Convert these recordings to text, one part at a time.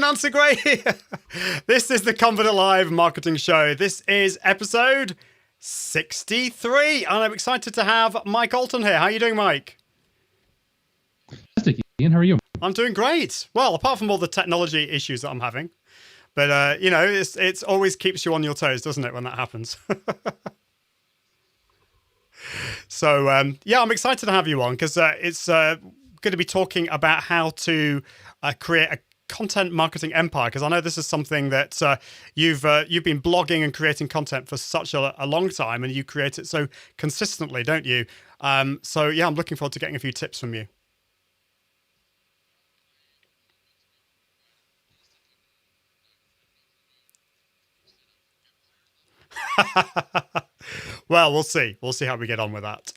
Nancy Gray here. This is the Confident Live Marketing Show. This is episode 63, and I'm excited to have Mike Allton here. How are you doing, Mike? Fantastic, Ian. How are you? I'm doing great. Well, apart from all the technology issues that I'm having. But, you know, it's always keeps you on your toes, doesn't it, when that happens? So, yeah, I'm excited to have you on because it's going to be talking about how to create a content marketing empire, because I know this is something that you've been blogging and creating content for such a long time, and you create it so consistently, don't you? So, yeah, I'm looking forward to getting a few tips from you. Well, we'll see. We'll see how we get on with that.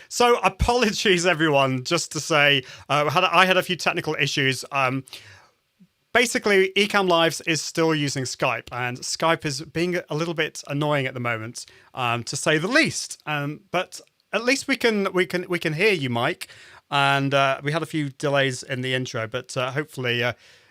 So apologies, everyone, just to say I had a few technical issues. Basically, Ecamm Lives is still using Skype, and Skype is being a little bit annoying at the moment, to say the least. But at least we can hear you, Mike. And we had a few delays in the intro, but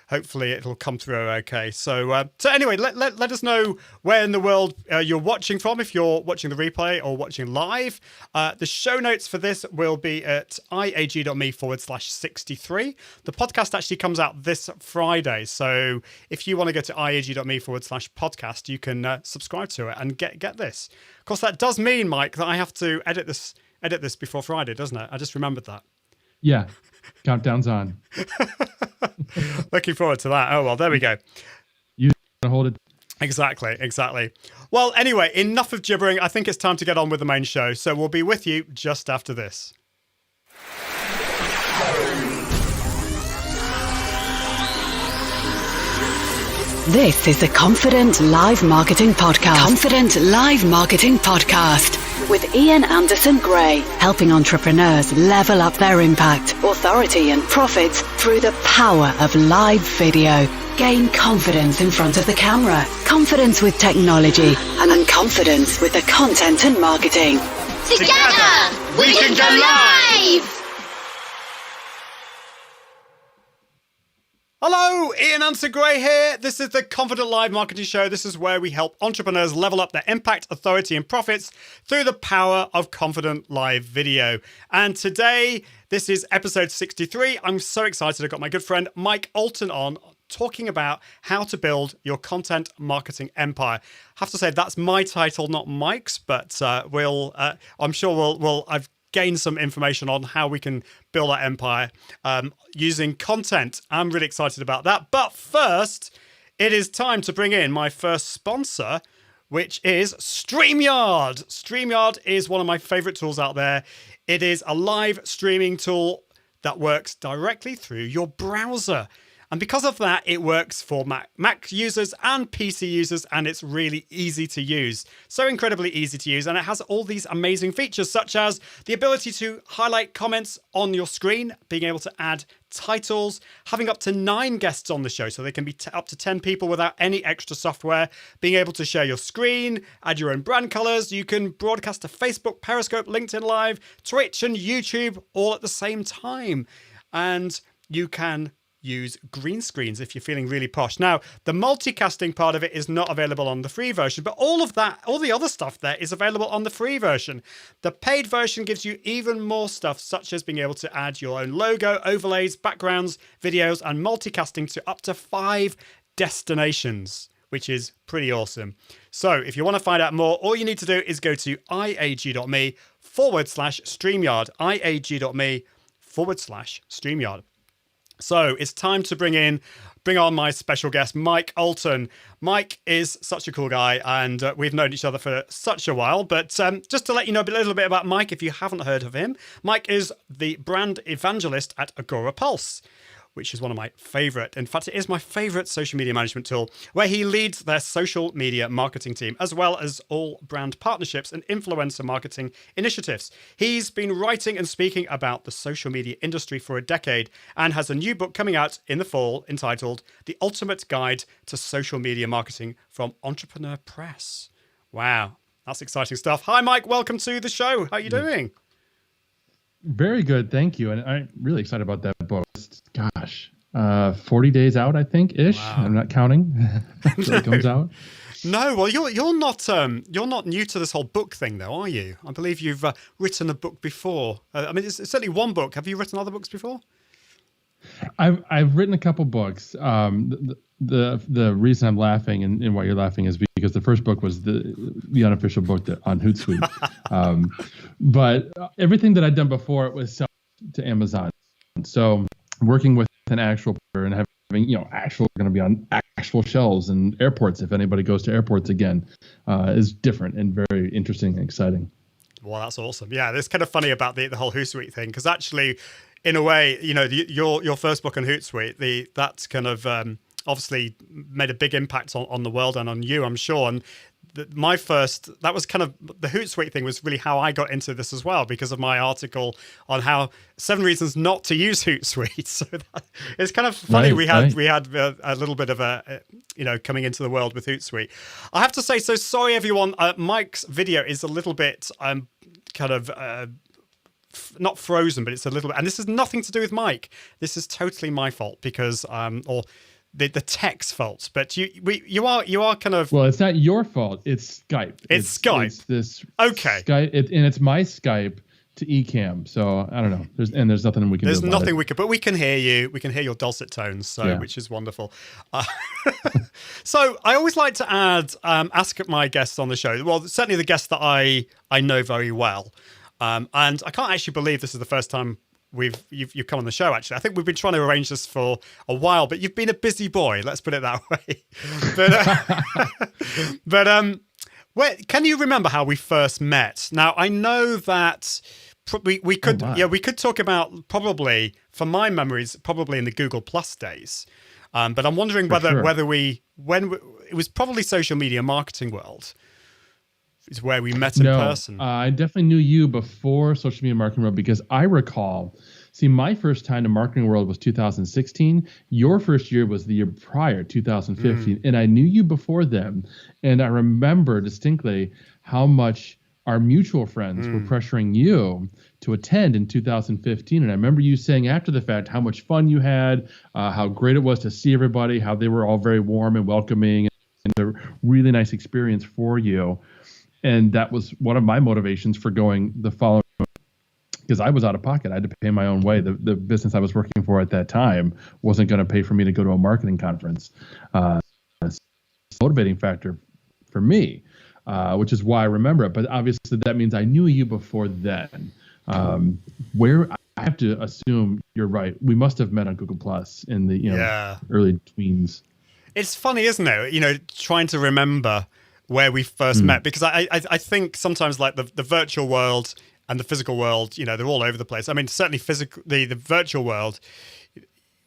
hopefully it'll come through okay. So anyway, let us know where in the world you're watching from, if you're watching the replay or watching live. The show notes for this will be at iag.me/63. The podcast actually comes out this Friday. So if you want to go to iag.me/podcast, you can subscribe to it and get this. Of course, that does mean, Mike, that I have to edit this before Friday, doesn't it? I just remembered that. Yeah, countdown's on. Looking forward to that. Oh, well, there we go. You hold it. Exactly. Well, anyway, enough of gibbering. I think it's time to get on with the main show. So we'll be with you just after this. This is the Confident Live Marketing Podcast. Confident Live Marketing Podcast with Ian Anderson Gray, helping entrepreneurs level up their impact, authority, and profits through the power of live video. Gain confidence in front of the camera, confidence with technology, and confidence with the content and marketing. Together, we can go live! Hello, Ian Anderson Gray here. This is the Confident Live Marketing Show. This is where we help entrepreneurs level up their impact, authority, and profits through the power of confident live video. And today, this is episode 63. I'm so excited. I've got my good friend Mike Allton on, talking about how to build your content marketing empire. I have to say that's my title, not Mike's, but I'm sure I've gained some information on how we can build our empire using content. I'm really excited about that. But first, it is time to bring in my first sponsor, which is StreamYard. StreamYard is one of my favorite tools out there. It is a live streaming tool that works directly through your browser. And because of that, it works for Mac users and PC users, and it's really easy to use. So incredibly easy to use, and it has all these amazing features, such as the ability to highlight comments on your screen, being able to add titles, having up to 9 guests on the show, so they can be up to 10 people without any extra software, being able to share your screen, add your own brand colors. You can broadcast to Facebook, Periscope, LinkedIn Live, Twitch, and YouTube all at the same time. And you can use green screens if you're feeling really posh. Now, the multicasting part of it is not available on the free version, but all of that, all the other stuff there is available on the free version. The paid version gives you even more stuff, such as being able to add your own logo, overlays, backgrounds, videos, and multicasting to up to 5 destinations, which is pretty awesome. So if you want to find out more, all you need to do is go to iag.me/StreamYard, iag.me/StreamYard. So it's time to bring on my special guest, Mike Allton. Mike is such a cool guy, and we've known each other for such a while. But just to let you know a little bit about Mike, if you haven't heard of him, Mike is the brand evangelist at Agora Pulse, which is one of my favorite. In fact, it is my favorite social media management tool, where he leads their social media marketing team, as well as all brand partnerships and influencer marketing initiatives. He's been writing and speaking about the social media industry for a decade and has a new book coming out in the fall entitled The Ultimate Guide to Social Media Marketing from Entrepreneur Press. Wow, that's exciting stuff. Hi, Mike. Welcome to the show. How are you doing? Very good, thank you. And I'm really excited about that book. Gosh, 40 days out, I think, ish. Wow. I'm not counting. Until it comes out. No, well, you're not new to this whole book thing, though, are you? I believe you've written a book before. I mean, it's certainly one book. Have you written other books before? I've written a couple books. The reason I'm laughing and why you're laughing is because the first book was the unofficial book on Hootsuite. But everything that I'd done before, it was sell to Amazon. So working with an actual and having actual going to be on actual shelves in airports, if anybody goes to airports again, is different and very interesting and exciting. Well, that's awesome. Yeah, it's kind of funny about the whole Hootsuite thing, because actually, in a way, your first book on Hootsuite, that's kind of obviously made a big impact on the world and on you, I'm sure. And that was kind of the Hootsuite thing was really how I got into this as well, because of my article on how 7 reasons not to use Hootsuite. So it's kind of funny. We had a little bit of a coming into the world with Hootsuite. I have to say, so sorry everyone. Mike's video is a little bit kind of not frozen, but it's a little bit, and this has nothing to do with Mike. This is totally my fault because the tech's fault, but you are kind of, well, it's not your fault. It's Skype. It's Skype. It's this okay. Skype, and it's my Skype to Ecamm. So I don't know. There's nothing we can. There's do about nothing it. we can, but we can hear you. We can hear your dulcet tones, so which is wonderful. So I always like to ask my guests on the show. Well, certainly the guests that I know very well, and I can't actually believe this is the first time you've come on the show. Actually, I think we've been trying to arrange this for a while, but you've been a busy boy. Let's put it that way. But can you remember how we first met? Now I know that we could we could talk about, probably from my memories, probably in the Google Plus days. But I'm wondering whether it was probably social media marketing world is where we met in person. I definitely knew you before social media marketing world, because I recall, my first time to marketing world was 2016. Your first year was the year prior, 2015. And I knew you before then. And I remember distinctly how much our mutual friends were pressuring you to attend in 2015. And I remember you saying after the fact how much fun you had, how great it was to see everybody, how they were all very warm and welcoming, and a really nice experience for you. And that was one of my motivations for going the following, because I was out of pocket. I had to pay my own way. The business I was working for at that time wasn't going to pay for me to go to a marketing conference. It's a motivating factor for me, which is why I remember it. But obviously that means I knew you before then. Where I have to assume you're right. We must have met on Google Plus in the early tweens. It's funny, isn't it? Trying to remember where we first met, because I think sometimes like the virtual world and the physical world, they're all over the place. I mean, certainly the virtual world,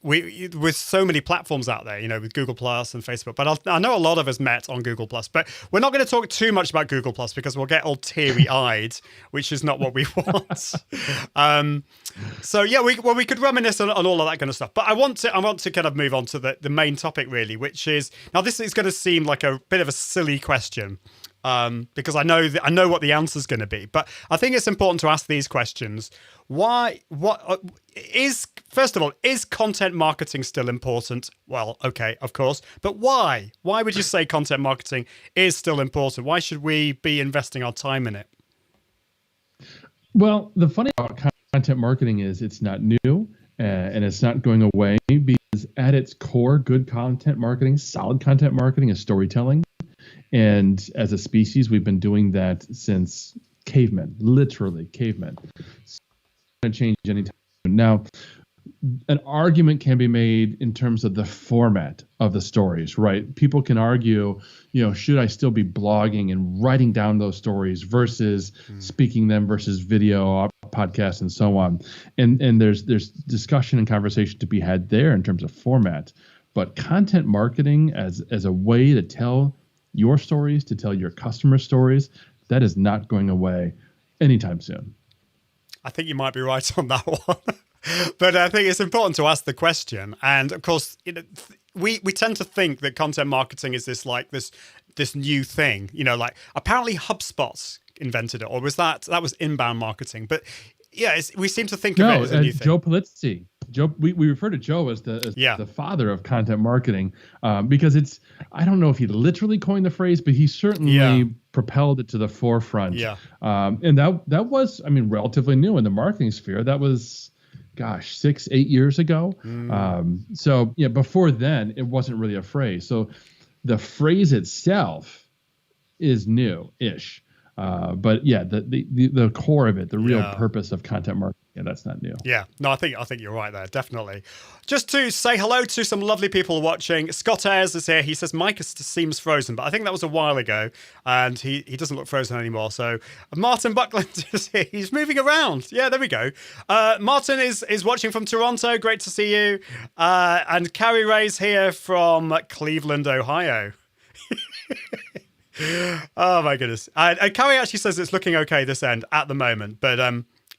with so many platforms out there, with Google Plus and Facebook. But I know a lot of us met on Google Plus, but we're not going to talk too much about Google Plus because we'll get all teary-eyed, which is not what we want. So yeah, we could reminisce on all of that kind of stuff. But I want to kind of move on to the main topic really, which is, now this is going to seem like a bit of a silly question. Because I know what the answer is going to be, but I think it's important to ask these questions. First of all, is content marketing still important? Well, okay, of course, but why? Why would you say content marketing is still important? Why should we be investing our time in it? Well, the funny about content marketing is it's not new and it's not going away, because at its core, good content marketing, solid content marketing is storytelling. And as a species, we've been doing that since cavemen, literally cavemen. It's not going to change anytime soon. Now, an argument can be made in terms of the format of the stories, right? People can argue, should I still be blogging and writing down those stories versus speaking them versus video, podcasts, and so on. And there's discussion and conversation to be had there in terms of format. But content marketing as a way to tell your stories, to tell your customer stories, that is not going away anytime soon. I think you might be right on that one. But I think it's important to ask the question. And of course, we tend to think that content marketing is this new thing, like apparently HubSpot invented it, or was that was inbound marketing? But yeah, we seem to think of it as a new thing. Joe Polizzi. Joe, we refer to Joe as Yeah. the father of content marketing, because I don't know if he literally coined the phrase, but he certainly propelled it to the forefront. Yeah. And that was, I mean, relatively new in the marketing sphere. That was, gosh, 6-8 years ago. So yeah, before then it wasn't really a phrase. So the phrase itself is new-ish. But yeah, the core of it, the real purpose of content marketing, that's not new. Yeah, no, I think you're right there, definitely. Just to say hello to some lovely people watching. Scott Ayres is here. He says Mike seems frozen, but I think that was a while ago, and he doesn't look frozen anymore. So Martin Buckland is here. He's moving around. Yeah, there we go. Martin is watching from Toronto. Great to see you. And Carrie Ray's here from Cleveland, Ohio. Oh my goodness. And Carrie actually says it's looking okay this end at the moment, but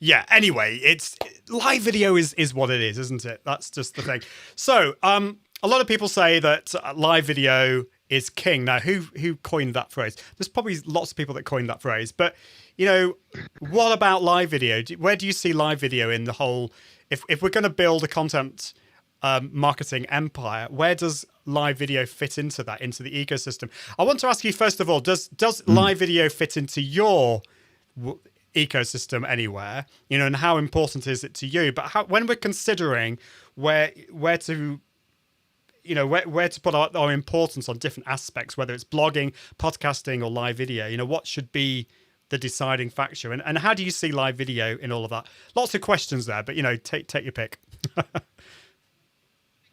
yeah, anyway, it's live video is what it is, isn't it? That's just the thing. So a lot of people say that live video is king. Now, who coined that phrase? There's probably lots of people that coined that phrase, but you know, what about live video? Where do you see live video in the whole, if we're going to build a content marketing empire, where does live video fit into that, into the ecosystem? I want to ask you, first of all, does live video fit into your ecosystem anywhere, you know, and how important is it to you? But when we're considering where to, you know, where to put our importance on different aspects, whether it's blogging, podcasting, or live video, you know, what should be the deciding factor, and how do you see live video in all of that? Lots of questions there, but you know, take your pick.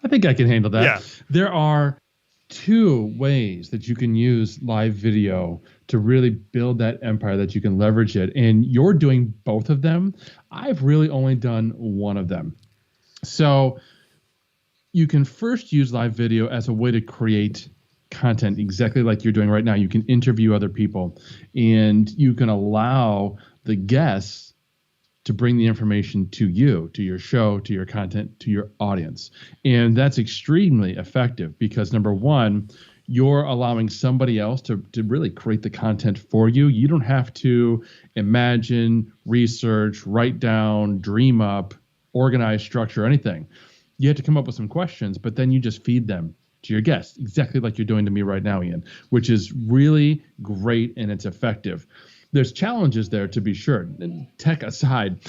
I think I can handle that. Yeah. There are two ways that you can use live video to really build that empire, that you can leverage it. And you're doing both of them. I've really only done one of them. So you can first use live video as a way to create content exactly like you're doing right now. You can interview other people, and you can allow the guests to bring the information to you, to your show, to your content, to your audience. And that's extremely effective because, number one, you're allowing somebody else to really create the content for you. You don't have to imagine, research, write down, dream up, organize, structure, anything. You have to come up with some questions, but then you just feed them to your guests, exactly like you're doing to me right now, Ian, which is really great and it's effective. There's challenges there, to be sure. Tech aside,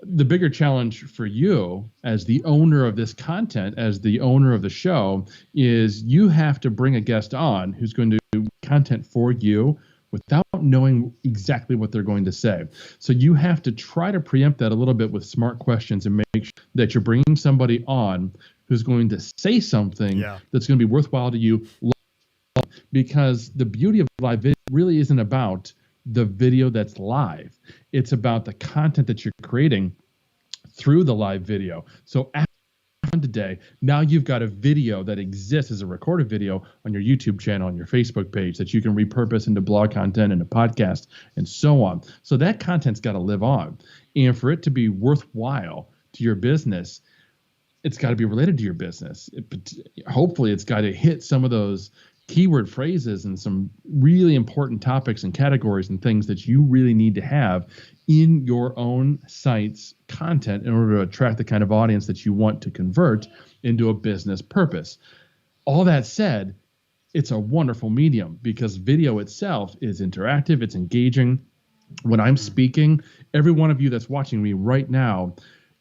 the bigger challenge for you as the owner of this content, as the owner of the show, is you have to bring a guest on who's going to do content for you without knowing exactly what they're going to say. So you have to try to preempt that a little bit with smart questions and make sure that you're bringing somebody on who's going to say something that's going to be worthwhile to you. Because the beauty of live video really isn't about the video that's live. It's about the content that you're creating through the live video. So after today, now you've got a video that exists as a recorded video on your YouTube channel, on your Facebook page, that you can repurpose into blog content, into podcast, and so on. So that content's got to live on. And for it to be worthwhile to your business, it's got to be related to your business. Hopefully it's got to hit some of those keyword phrases and some really important topics and categories and things that you really need to have in your own site's content in order to attract the kind of audience that you want to convert into a business purpose. All that said, it's a wonderful medium because video itself is interactive, it's engaging. When I'm speaking, every one of you that's watching me right now,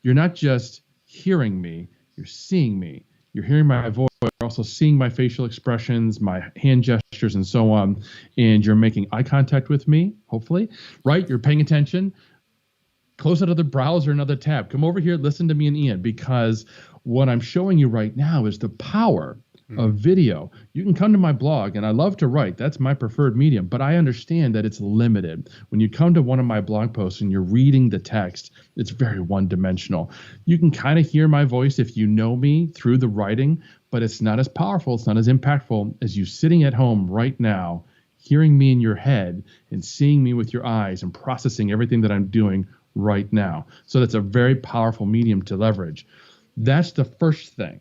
you're not just hearing me, you're seeing me. You're hearing my voice, you're also seeing my facial expressions, my hand gestures, and so on. And you're making eye contact with me, hopefully, right? You're paying attention. Close out of the browser, another tab. Come over here, listen to me and Ian, because what I'm showing you right now is the power of video. You can come to my blog, and I love to write. That's my preferred medium, but I understand that it's limited. When you come to one of my blog posts and you're reading the text, it's very one-dimensional. You can kind of hear my voice if you know me through the writing, but it's not as powerful, it's not as impactful as you sitting at home right now, hearing me in your head and seeing me with your eyes and processing everything that I'm doing right now. So that's a very powerful medium to leverage. That's the first thing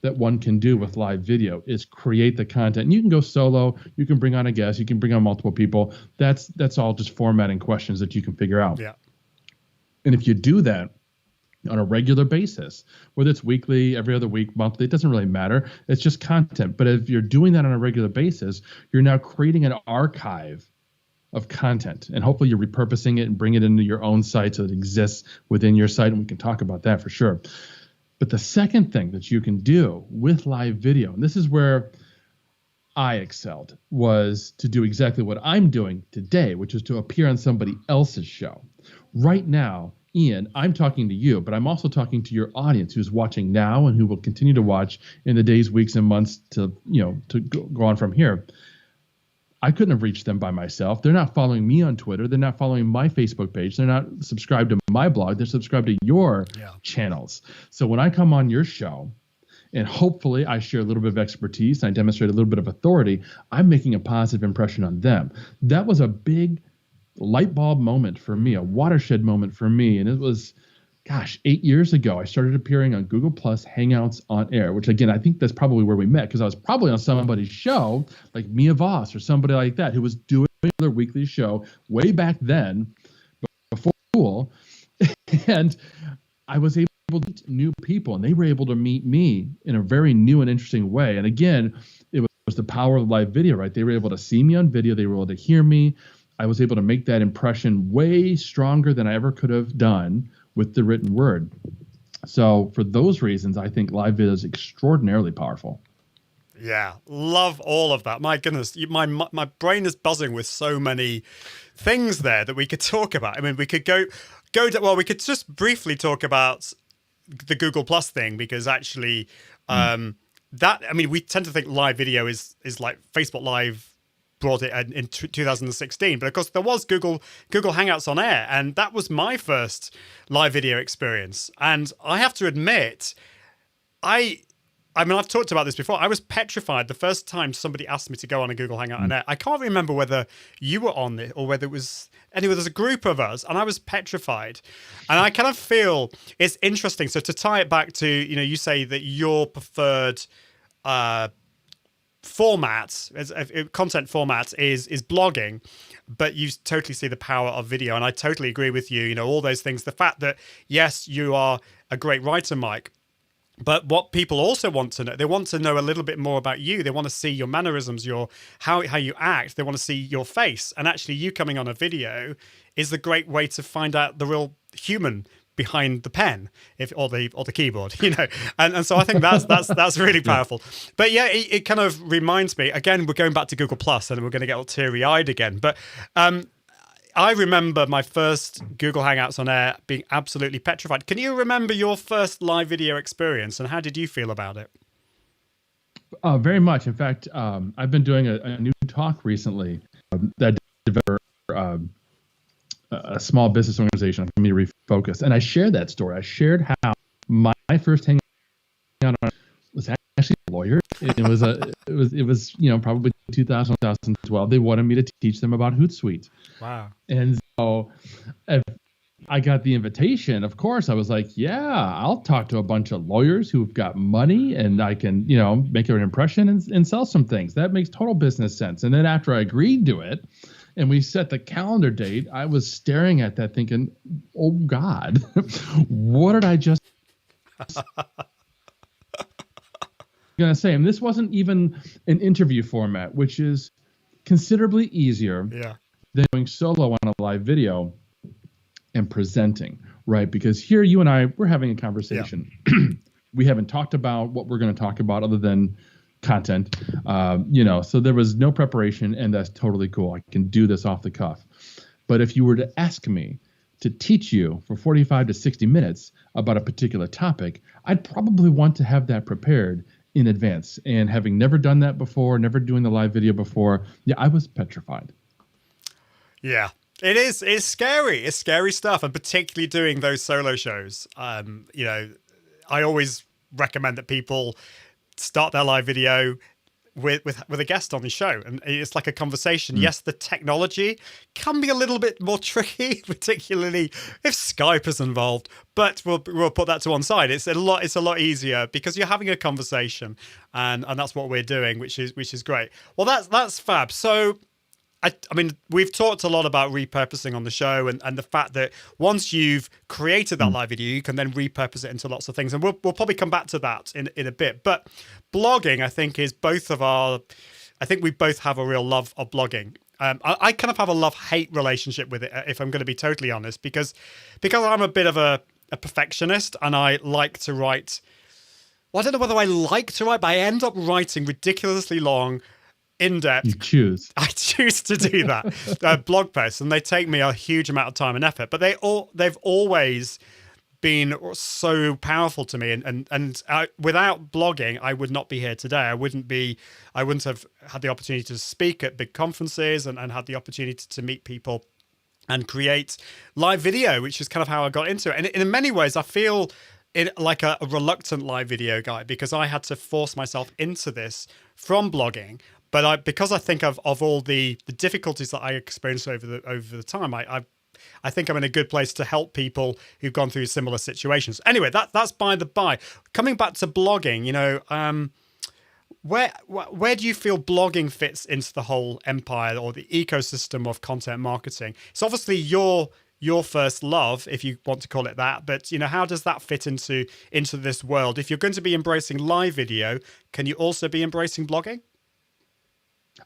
that one can do with live video is create the content. And you can go solo, you can bring on a guest, you can bring on multiple people. That's all just formatting questions that you can figure out. Yeah. And if you do that, on a regular basis, whether it's weekly, every other week, monthly, it doesn't really matter. It's just content. But if you're doing that on a regular basis, you're now creating an archive of content, and hopefully you're repurposing it and bring it into your own site so it exists within your site. And we can talk about that for sure. But the second thing that you can do with live video, and this is where I excelled, was to do exactly what I'm doing today, which is to appear on somebody else's show. Right now, Ian, I'm talking to you, but I'm also talking to your audience who's watching now and who will continue to watch in the days, weeks, and months to go on from here. I couldn't have reached them by myself. They're not following me on Twitter. They're not following my Facebook page. They're not subscribed to my blog. They're subscribed to your channels. So when I come on your show, and hopefully I share a little bit of expertise, and I demonstrate a little bit of authority, I'm making a positive impression on them. That was a big light bulb moment for me, a watershed moment for me. And it was, 8 years ago, I started appearing on Google Plus Hangouts on Air, which again, I think that's probably where we met, because I was probably on somebody's show, like Mia Voss or somebody like that, who was doing their weekly show way back then, before school. And I was able to meet new people, and they were able to meet me in a very new and interesting way. And again, it was the power of live video, right? They were able to see me on video. They were able to hear me. I was able to make that impression way stronger than I ever could have done with the written word. So for those reasons, I think live video is extraordinarily powerful. Yeah, love all of that. My goodness, my brain is buzzing with so many things there that we could talk about. I mean, we could go to, we could just briefly talk about the Google Plus thing, because actually we tend to think live video is like Facebook Live brought it in 2016, but of course there was Google Hangouts on Air, and that was my first live video experience. And I have to admit, I've talked about this before. I was petrified the first time somebody asked me to go on a Google Hangout on Air. I can't remember whether you were on it or whether it was anyway. There's a group of us, and I was petrified. And I kind of feel it's interesting. So to tie it back to, you say that your preferred content format is blogging, but you totally see the power of video. And I totally agree with you. All those things. The fact that, yes, you are a great writer, Mike. But what people also want to know, they want to know a little bit more about you. They want to see your mannerisms, how you act. They want to see your face. And actually, you coming on a video is a great way to find out the real human behind the pen, or the keyboard, And so I think that's really powerful. But yeah, it kind of reminds me. Again, we're going back to Google Plus, and we're going to get all teary-eyed again. But I remember my first Google Hangouts on Air being absolutely petrified. Can you remember your first live video experience, and how did you feel about it? Very much. In fact, I've been doing a new talk recently that developed a small business organization for me to refocus, and I shared that story. I shared how my first hangout on was actually a lawyer. It was probably 2012. They wanted me to teach them about Hootsuite. Wow. And so if I got the invitation, of course, I was like, yeah, I'll talk to a bunch of lawyers who've got money, and I can, make an impression and sell some things. That makes total business sense. And then after I agreed to it, and we set the calendar date, I was staring at that thinking, oh God, what did I just going to say? And this wasn't even an interview format, which is considerably easier than going solo on a live video and presenting, right? Because here you and I, we're having a conversation. Yeah. We haven't talked about what we're going to talk about other than content, so there was no preparation, and that's totally cool. I can do this off the cuff. But if you were to ask me to teach you for 45 to 60 minutes about a particular topic, I'd probably want to have that prepared in advance. And having never done that before, never doing the live video before, I was petrified. Yeah. It's scary. It's scary stuff, and particularly doing those solo shows. I always recommend that people start their live video with a guest on the show, and it's like a conversation. Yes, the technology can be a little bit more tricky, particularly if Skype is involved, but we'll put that to one side. It's a lot easier because you're having a conversation, and that's what we're doing, which is great. Well, that's fab. So I mean, we've talked a lot about repurposing on the show, and the fact that once you've created that live video, you can then repurpose it into lots of things. And we'll probably come back to that in a bit. But blogging, I think, is I think we both have a real love of blogging. I kind of have a love-hate relationship with it, if I'm going to be totally honest, because I'm a bit of a perfectionist, and I like to write. Well, I don't know whether I like to write, but I end up writing ridiculously long, in-depth. You choose. I choose to do that. Blog posts, and they take me a huge amount of time and effort, but they've always been so powerful to me, and without blogging, I would not be here today. I wouldn't have had the opportunity to speak at big conferences and had the opportunity to meet people and create live video, which is kind of how I got into it. And in many ways, I feel like a reluctant live video guy, because I had to force myself into this from blogging. But because I think of all the difficulties that I experienced over the time, I think I'm in a good place to help people who've gone through similar situations. Anyway, that's by the by. Coming back to blogging, where do you feel blogging fits into the whole empire or the ecosystem of content marketing? It's obviously your first love, if you want to call it that, but how does that fit into this world? If you're going to be embracing live video, can you also be embracing blogging?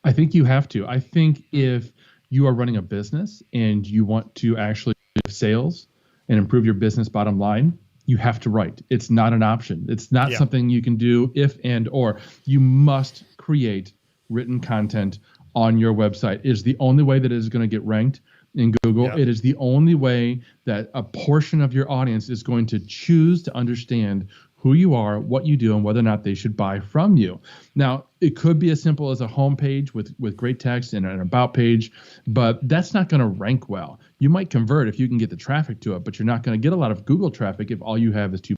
I think you have to. I think if you are running a business and you want to actually have sales and improve your business bottom line, you have to write. It's not an option. It's not something you can do if and or. You must create written content on your website. It is the only way that it is going to get ranked in Google. It is the only way that a portion of your audience is going to choose to understand who you are, what you do, and whether or not they should buy from you. Now, it could be as simple as a homepage with great text and an about page, but that's not going to rank well. You might convert if you can get the traffic to it, but you're not going to get a lot of Google traffic if all you have is two.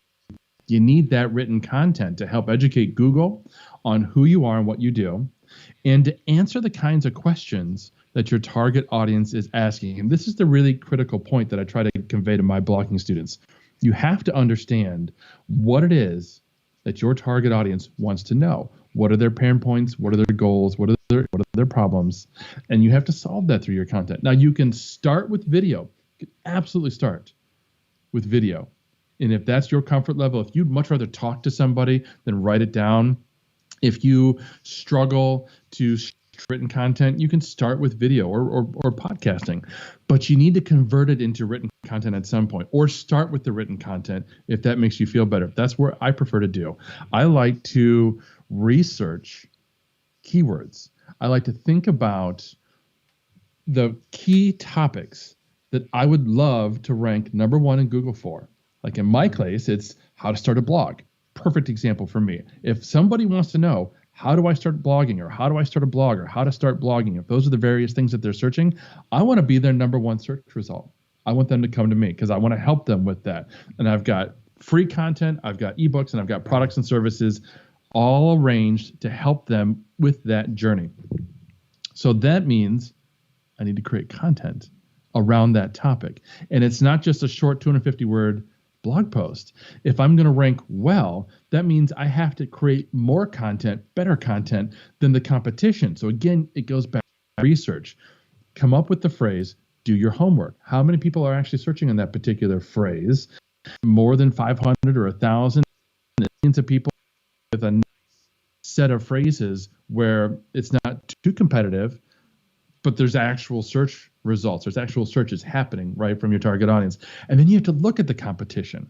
You need that written content to help educate Google on who you are and what you do, and to answer the kinds of questions that your target audience is asking. And this is the really critical point that I try to convey to my blogging students. You have to understand what it is that your target audience wants to know. What are their pain points? What are their goals? What are their problems? And you have to solve that through your content. Now, you can start with video. You can absolutely start with video. And if that's your comfort level, if you'd much rather talk to somebody than write it down, if you struggle to written content, you can start with video or podcasting, but you need to convert it into written content at some point, or start with the written content if that makes you feel better. That's where I prefer to do. I like to research keywords. I like to think about the key topics that I would love to rank number one in Google for. Like in my case, it's how to start a blog. Perfect example for me. If somebody wants to know, how do I start blogging, or how do I start a blog, or how to start blogging? If those are the various things that they're searching, I want to be their number one search result. I want them to come to me because I want to help them with that. And I've got free content, I've got ebooks, and I've got products and services all arranged to help them with that journey. So that means I need to create content around that topic. And it's not just a short 250-word blog post. If I'm going to rank well, that means I have to create more content, better content than the competition. So again, it goes back to research. Come up with the phrase, do your homework. How many people are actually searching on that particular phrase? More than 500 or 1,000? Millions of people with a set of phrases where it's not too competitive, but there's actual search results. There's actual searches happening right from your target audience. And then you have to look at the competition,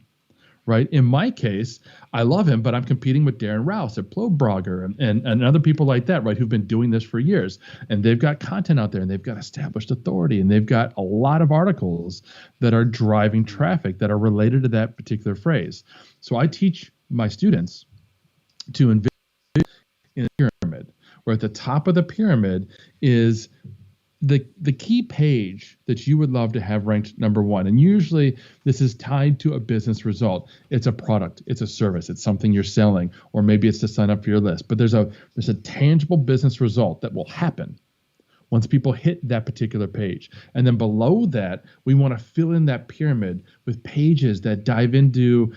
right? In my case, I love him, but I'm competing with Darren Rouse at Blogger and other people like that, right, who've been doing this for years. And they've got content out there, and they've got established authority, and they've got a lot of articles that are driving traffic that are related to that particular phrase. So I teach my students to envision in a pyramid, where at the top of the pyramid is the key page that you would love to have ranked number one. And usually this is tied to a business result. It's a product, it's a service, it's something you're selling, or maybe it's to sign up for your list. But there's a tangible business result that will happen once people hit that particular page. And then below that, we want to fill in that pyramid with pages that dive into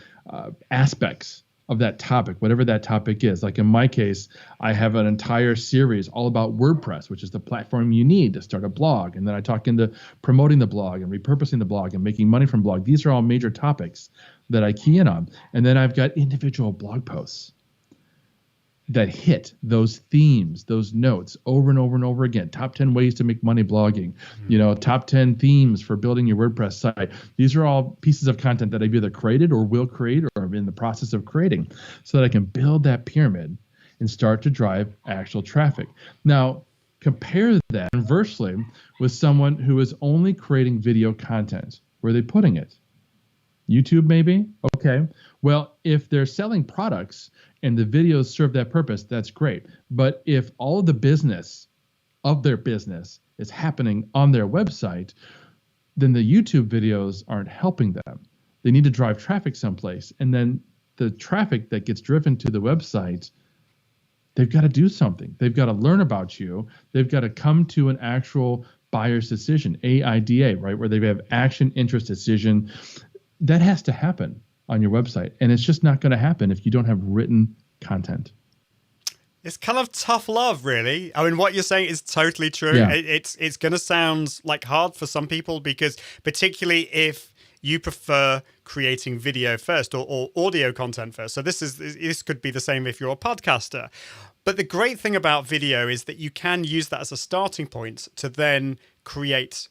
aspects of that topic, whatever that topic is. Like in my case, I have an entire series all about WordPress, which is the platform you need to start a blog. And then I talk into promoting the blog and repurposing the blog and making money from blog. These are all major topics that I key in on. And then I've got individual blog posts that hit those themes, those notes over and over and over again. Top 10 ways to make money blogging, top 10 themes for building your WordPress site. These are all pieces of content that I've either created or will create or am in the process of creating so that I can build that pyramid and start to drive actual traffic. Now, compare that inversely with someone who is only creating video content. Where are they putting it? YouTube, maybe? Okay. Well, if they're selling products and the videos serve that purpose, that's great. But if all of the business of their business is happening on their website, then the YouTube videos aren't helping them. They need to drive traffic someplace. And then the traffic that gets driven to the website, they've got to do something. They've got to learn about you. They've got to come to an actual buyer's decision, AIDA, right? Where they have action, interest, decision. That has to happen on your website. And it's just not going to happen if you don't have written content. It's kind of tough love, really. I mean, what you're saying is totally true. Yeah. It's going to sound like hard for some people because particularly if you prefer creating video first or audio content first. So this could be the same if you're a podcaster. But the great thing about video is that you can use that as a starting point to then create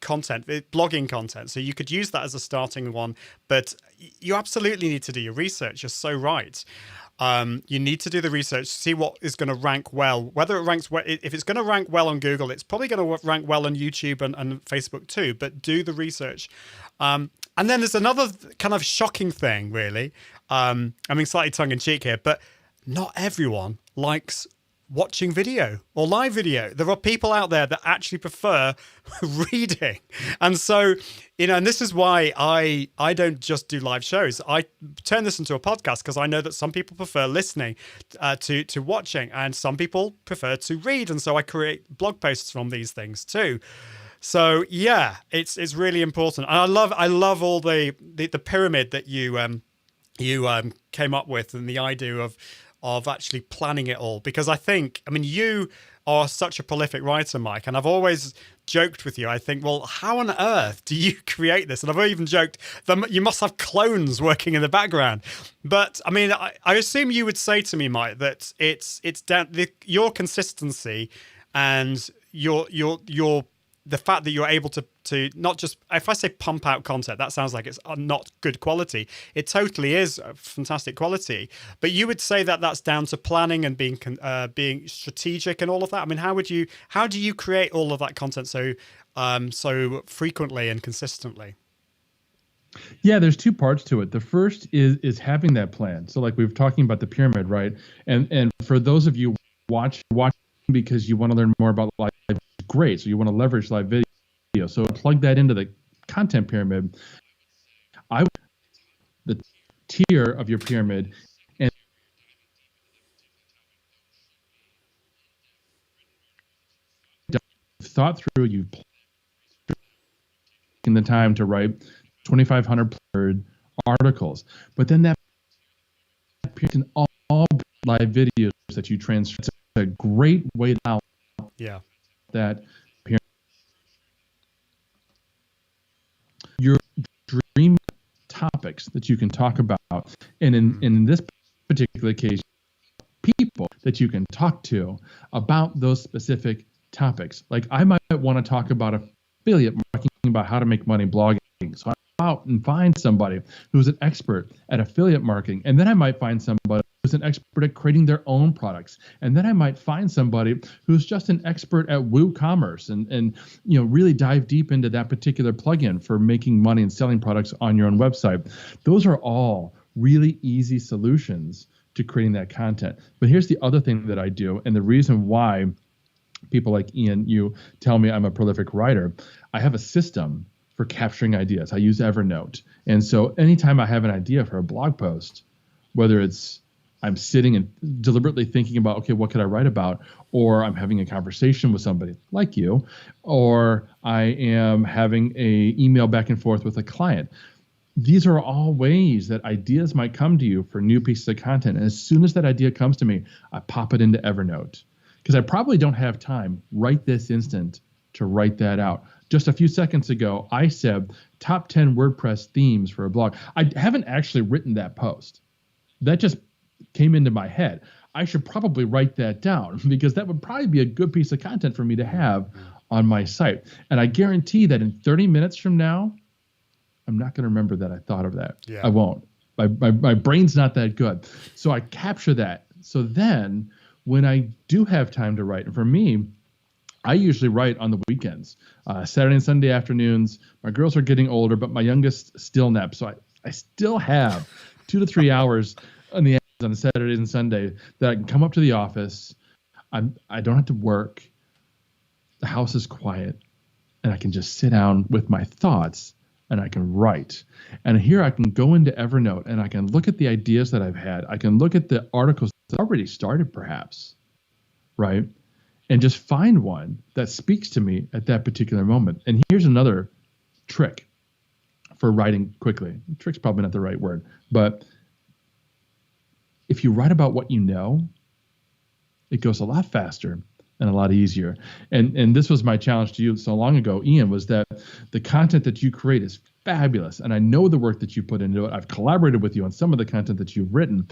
content, blogging content. So you could use that as a starting one, but you absolutely need to do your research. You're so right. You need to do the research, see what is going to rank well, whether it ranks well. If it's going to rank well on Google, it's probably going to rank well on YouTube and Facebook too, but do the research. And then there's another kind of shocking thing, really. I mean, slightly tongue in cheek here, but not everyone likes watching video or live video. There are people out there that actually prefer reading. And so, and this is why I don't just do live shows. I turn this into a podcast because I know that some people prefer listening to watching and some people prefer to read. And so I create blog posts from these things too. So yeah, it's really important. And I love all the pyramid that you came up with and the idea of actually planning it all, because I mean, you are such a prolific writer, Mike, and I've always joked with you. I think, well, how on earth do you create this? And I've even joked that you must have clones working in the background. But I mean, I assume you would say to me, Mike, that it's down your consistency and your the fact that you're able to not just, if I say pump out content, that sounds like it's not good quality. It totally is fantastic quality. But you would say that that's down to planning and being strategic and all of that. I mean, how do you create all of that content so frequently and consistently? Yeah, there's two parts to it. The first is having that plan. So like we were talking about the pyramid, right? And for those of you watching because you want to learn more about live, great. So you want to leverage live video. So plug that into the content pyramid. The tier of your pyramid, and thought through, you've taken the time to write 2,500 word articles, but then that appears in all live videos that you transfer. It's a great way out. Yeah. That your dream topics that you can talk about, and in this particular case, people that you can talk to about those specific topics. Like I might want to talk about affiliate marketing, about how to make money blogging. So I go out and find somebody who's an expert at affiliate marketing, and then I might find somebody who's an expert at creating their own products, and then I might find somebody who's just an expert at WooCommerce and really dive deep into that particular plugin for making money and selling products on your own website. Those are all really easy solutions to creating that content. But here's the other thing that I do, and the reason why people like Ian, you tell me I'm a prolific writer. I have a system for capturing ideas. I use Evernote. And so anytime I have an idea for a blog post, whether it's I'm sitting and deliberately thinking about, okay, what could I write about? Or I'm having a conversation with somebody like you, or I am having a email back and forth with a client. these are all ways that ideas might come to you for new pieces of content. And as soon as that idea comes to me, I pop it into Evernote because I probably don't have time right this instant to write that out. Just a few seconds ago, I said top 10 WordPress themes for a blog. I haven't actually written that post. That just came into my head. I should probably write that down because that would probably be a good piece of content for me to have on my site. And I guarantee that in 30 minutes from now, I'm not going to remember that I thought of that. Yeah. I won't. My brain's not that good. So I capture that. So then when I do have time to write, and for me, I usually write on the weekends, Saturday and Sunday afternoons. My girls are getting older, but my youngest still naps. So I still have 2 to 3 hours on Saturdays and Sunday that I can come up to the office. I don't have to work. The house is quiet, and I can just sit down with my thoughts and I can write. And here I can go into Evernote and I can look at the ideas that I've had. I can look at the articles that already started perhaps, right? And just find one that speaks to me at that particular moment. And here's another trick for writing quickly. Trick's probably not the right word, but if you write about what you know, it goes a lot faster and a lot easier. And this was my challenge to you so long ago, Ian, was that the content that you create is fabulous. And I know the work that you put into it. I've collaborated with you on some of the content that you've written.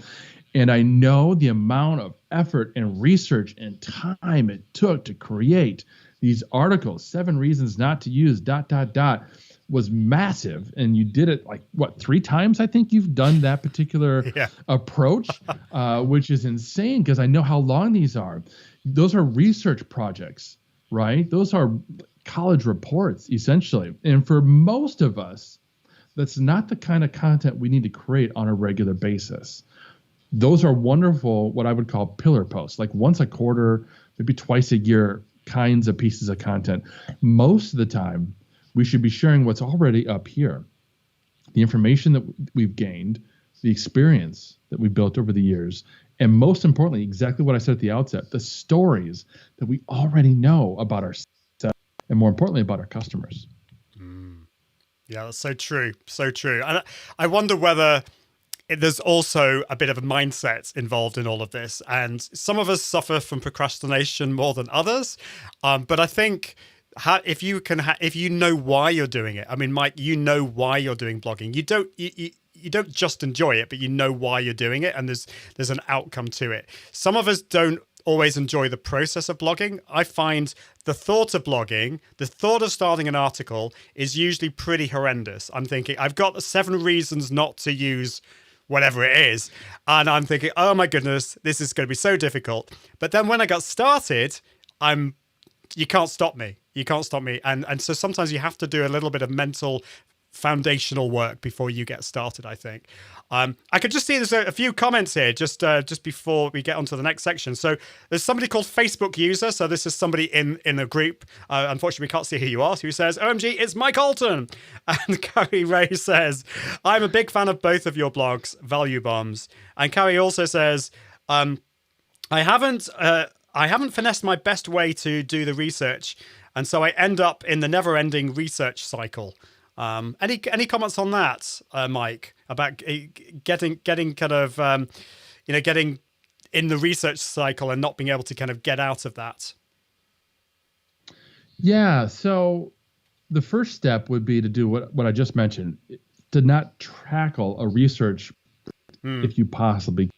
And I know the amount of effort and research and time it took to create these articles, 7 reasons not to use ... was massive. And you did it 3 times? I think you've done that particular approach, which is insane because I know how long these are. Those are research projects, right? Those are college reports, essentially. And for most of us, that's not the kind of content we need to create on a regular basis. Those are wonderful, what I would call pillar posts, like once a quarter, maybe twice a year kinds of pieces of content. Most of the time, we should be sharing what's already up here. The information that we've gained, the experience that we built over the years, and most importantly, exactly what I said at the outset, the stories that we already know about ourselves and more importantly, about our customers. Yeah, that's so true. So true. And I wonder whether there's also a bit of a mindset involved in all of this. And some of us suffer from procrastination more than others. But I think if you know why you're doing it, I mean, Mike, you know why you're doing blogging. You don't just enjoy it, but you know why you're doing it, and there's an outcome to it. Some of us don't always enjoy the process of blogging. I find the thought of blogging, the thought of starting an article is usually pretty horrendous. I'm thinking, I've got the 7 reasons not to use whatever it is, and I'm thinking, oh my goodness, this is going to be so difficult. But then when I got started, you can't stop me. You can't stop me. And so sometimes you have to do a little bit of mental foundational work before you get started, I think. I could just see there's a few comments here just before we get onto the next section. So there's somebody called Facebook user. So this is somebody in a group. Unfortunately, we can't see who you are. Who says, OMG, it's Mike Allton. And Carrie Ray says, I'm a big fan of both of your blogs, Value Bombs. And Carrie also says, I haven't finessed my best way to do the research. And so I end up in the never-ending research cycle. Any comments on that, Mike, about getting kind of, getting in the research cycle and not being able to kind of get out of that? Yeah. So the first step would be to do what I just mentioned, to not tackle a research if you possibly can.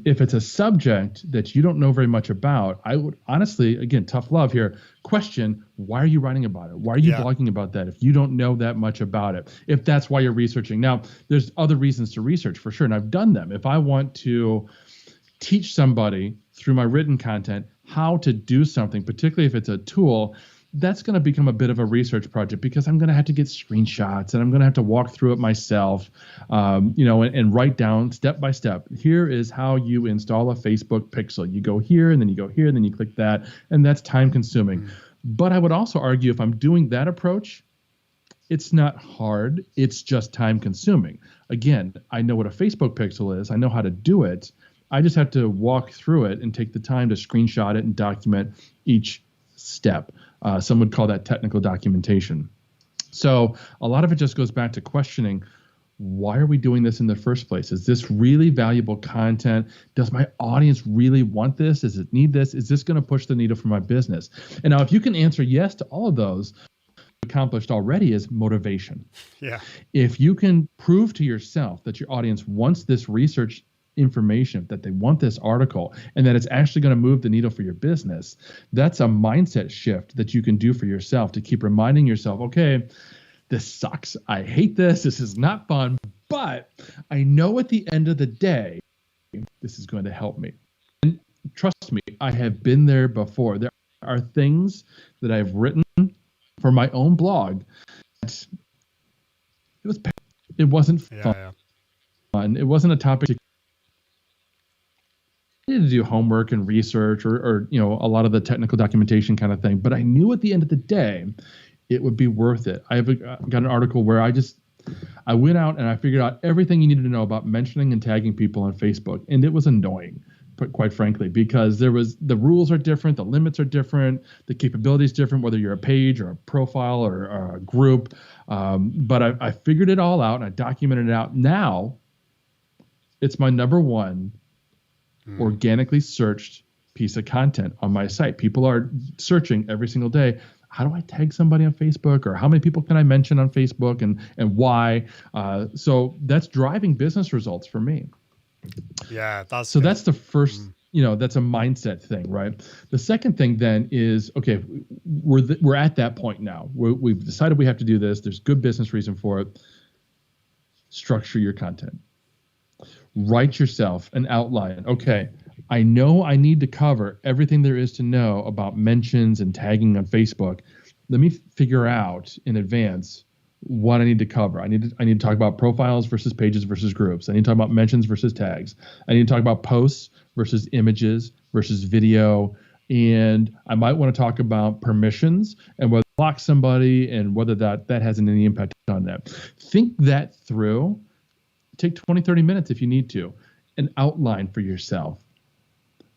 If it's a subject that you don't know very much about, I would honestly, again, tough love here, question, why are you writing about it? Why are you blogging about that if you don't know that much about it? If that's why you're researching. Now, there's other reasons to research for sure, and I've done them. If I want to teach somebody through my written content how to do something, particularly if it's a tool, that's going to become a bit of a research project because I'm going to have to get screenshots and I'm going to have to walk through it myself, and write down step by step. Here is how you install a Facebook pixel. You go here and then you go here and then you click that, and that's time consuming. But I would also argue if I'm doing that approach, it's not hard. It's just time consuming. Again, I know what a Facebook pixel is. I know how to do it. I just have to walk through it and take the time to screenshot it and document each step. Some would call that technical documentation. So a lot of it just goes back to questioning, why are we doing this in the first place? Is this really valuable content? Does my audience really want this? Does it need this? Is this going to push the needle for my business? And now if you can answer yes to all of those, accomplished already is motivation. Yeah. If you can prove to yourself that your audience wants this research information, that they want this article, and that it's actually going to move the needle for your business, that's a mindset shift that you can do for yourself to keep reminding yourself, okay, this sucks. I hate this. This is not fun, but I know at the end of the day, this is going to help me. And trust me, I have been there before. There are things that I've written for my own blog. It wasn't fun. It wasn't a topic I needed to do homework and research or a lot of the technical documentation kind of thing. But I knew at the end of the day, it would be worth it. I've got an article where I went out and I figured out everything you needed to know about mentioning and tagging people on Facebook. And it was annoying, quite frankly, because the rules are different, the limits are different, the capabilities different, whether you're a page or a profile or a group. But I figured it all out and I documented it out. Now it's my number one organically searched piece of content on my site. People are searching every single day. How do I tag somebody on Facebook, or how many people can I mention on Facebook, and why? So that's driving business results for me. Yeah, that's the first. That's a mindset thing, right? The second thing then is, okay, we're at that point now. We've decided we have to do this. There's good business reason for it. Structure your content. Write yourself an outline. Okay, I know I need to cover everything there is to know about mentions and tagging on Facebook. Let me figure out in advance what I need to cover. I need to talk about profiles versus pages versus groups. I need to talk about mentions versus tags. I need to talk about posts versus images versus video. And I might want to talk about permissions and whether to block somebody and whether that has any impact on that. Think that through. Take 20, 30 minutes if you need to, and outline for yourself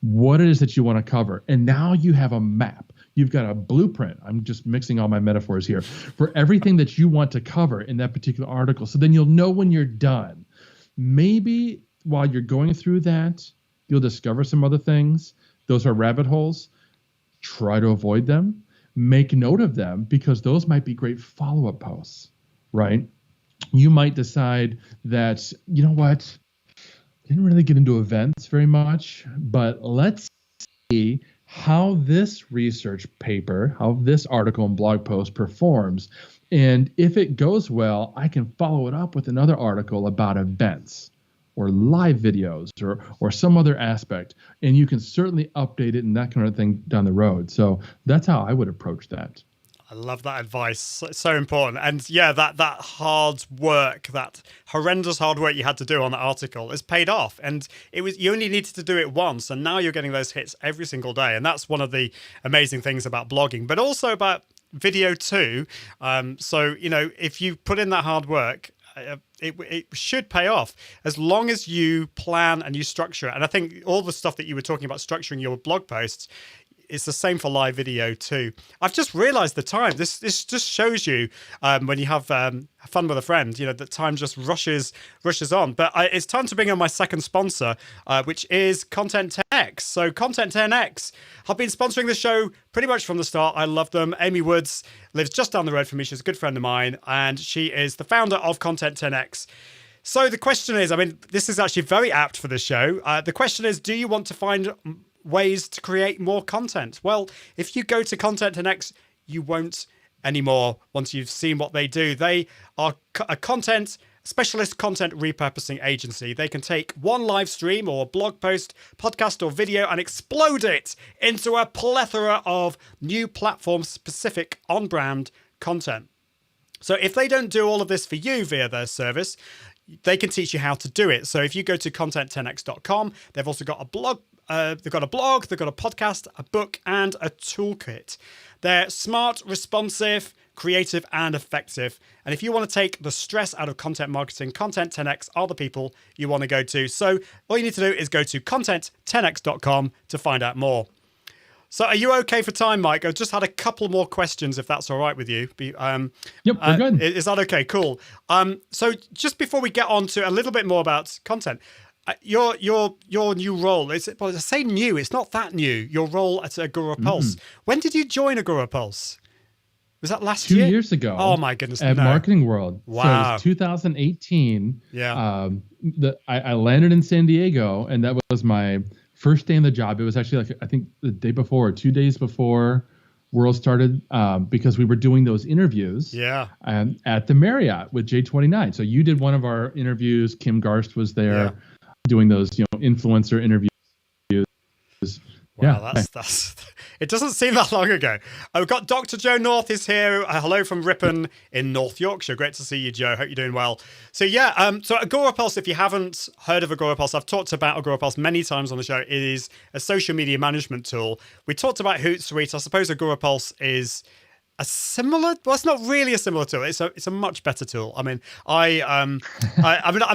what it is that you want to cover. And now you have a map. You've got a blueprint. I'm just mixing all my metaphors here for everything that you want to cover in that particular article. So then you'll know when you're done. Maybe while you're going through that, you'll discover some other things. Those are rabbit holes. Try to avoid them. Make note of them, because those might be great follow-up posts, right? You might decide that, you know what, I didn't really get into events very much, but let's see how this research paper, how this article and blog post performs. And if it goes well, I can follow it up with another article about events or live videos or some other aspect. And you can certainly update it and that kind of thing down the road. So that's how I would approach that. I love that advice. It's so important. And yeah, that hard work, that horrendous hard work you had to do on that article has paid off. And you only needed to do it once, and now you're getting those hits every single day. And that's one of the amazing things about blogging, but also about video too. So, if you put in that hard work, it should pay off as long as you plan and you structure it. And I think all the stuff that you were talking about, structuring your blog posts, it's the same for live video too. I've just realized the time. This just shows you when you have fun with a friend, that time just rushes on. But it's time to bring on my second sponsor, which is Content 10X. So Content 10X have been sponsoring the show pretty much from the start. I love them. Amy Woods lives just down the road from me. She's a good friend of mine, and she is the founder of Content 10X. So the question is, this is actually very apt for this show. The question is, do you want to find ways to create more content? Well, if you go to Content 10X, you won't anymore once you've seen what they do. They are a specialist content repurposing agency. They can take one live stream or blog post, podcast or video and explode it into a plethora of new platform-specific on-brand content. So if they don't do all of this for you via their service, they can teach you how to do it. So if you go to content10x.com, they've also got a blog. They've got a blog, they've got a podcast, a book, and a toolkit. They're smart, responsive, creative, and effective. And if you want to take the stress out of content marketing, Content 10X are the people you want to go to. So all you need to do is go to content10x.com to find out more. So are you okay for time, Mike? I've just had a couple more questions, if that's all right with you. Yep, we're good. Is that okay? Cool. So just before we get on to a little bit more about content, your new role, I say new, it's not that new, your role at Agora Pulse. When did you join Agora Pulse? Was that last year? 2 years ago. Oh my goodness. At Marketing World. Wow. So it was 2018. Yeah. I landed in San Diego, and that was my first day on the job. It was actually I think the day before, or 2 days before World started, because we were doing those interviews at the Marriott with J29. So you did one of our interviews. Kim Garst was there doing those influencer interviews. Wow, that's it doesn't seem that long ago. We've got Dr. Joe North is here. Hello from Ripon in North Yorkshire. Great to see you, Joe. Hope you're doing well. So so Agora Pulse, if you haven't heard of Agora Pulse, I've talked about Agora Pulse many times on the show. It is a social media management tool. We talked about Hootsuite. I suppose Agora Pulse is a similar, well, it's not really a similar tool. It's a much better tool. I mean, I'm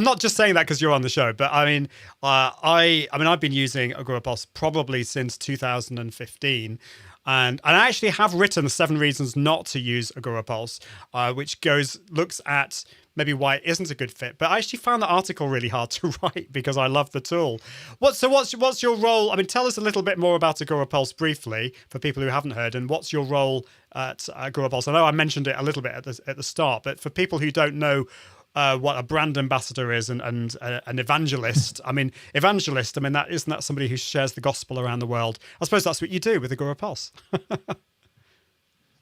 not just saying that because you're on the show, but I've been using Agora Pulse probably since 2015. And I actually have written 7 reasons not to use Agora Pulse, which looks at maybe why it isn't a good fit. But I actually found the article really hard to write because I love the tool. What's your role? I mean, tell us a little bit more about Agora Pulse briefly for people who haven't heard, and what's your role at Agora Pulse? I know I mentioned it a little bit at the start, but for people who don't know what a brand ambassador is and an evangelist. Evangelist, isn't that somebody who shares the gospel around the world? I suppose that's what you do with Agora Pulse.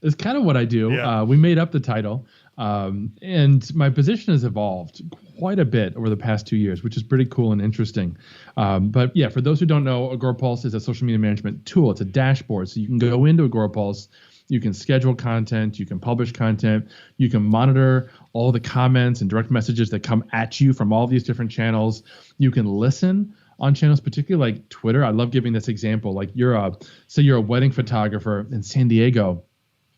It's kind of what I do. Yeah. We made up the title, and my position has evolved quite a bit over the past 2 years, which is pretty cool and interesting. But yeah, for those who don't know, Agora Pulse is a social media management tool. It's a dashboard. So you can go into Agora Pulse, you can schedule content, you can publish content, you can monitor all the comments and direct messages that come at you from all these different channels. You can listen on channels, particularly like Twitter. I love giving this example. Like say you're a wedding photographer in San Diego.